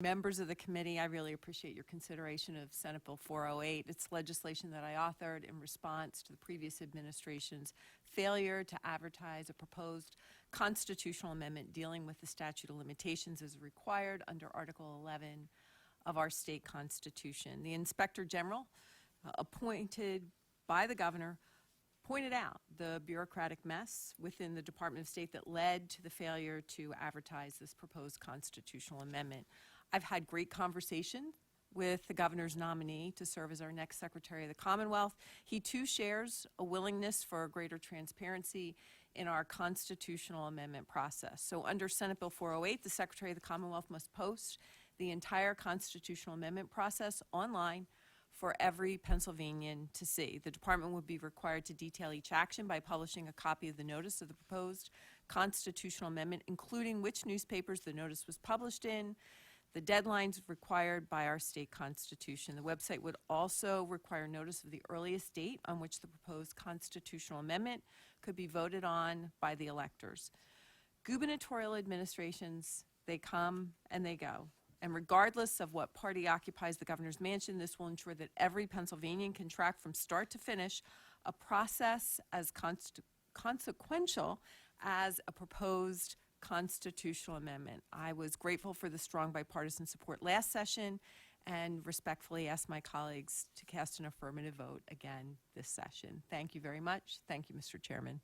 Members of the committee, I really appreciate your consideration of Senate Bill 408. It's legislation that I authored in response to the previous administration's failure to advertise a proposed constitutional amendment dealing with the statute of limitations as required under Article 11 of our state constitution. The Inspector General, appointed by the governor, pointed out the bureaucratic mess within the Department of State that led to the failure to advertise this proposed constitutional amendment. I've had great conversation with the governor's nominee to serve as our next Secretary of the Commonwealth. He too shares a willingness for greater transparency in our constitutional amendment process. So under Senate Bill 408, the Secretary of the Commonwealth must post the entire constitutional amendment process online for every Pennsylvanian to see. The department would be required to detail each action by publishing a copy of the notice of the proposed constitutional amendment, including which newspapers the notice was published in, the deadlines required by our state constitution. The website would also require notice of the earliest date on which the proposed constitutional amendment could be voted on by the electors. Gubernatorial administrations, they come and they go. And regardless of what party occupies the governor's mansion, this will ensure that every Pennsylvanian can track from start to finish a process as consequential as a proposed constitutional amendment. I was grateful for the strong bipartisan support last session and respectfully ask my colleagues to cast an affirmative vote again this session. Thank you very much. Thank you, Mr. Chairman.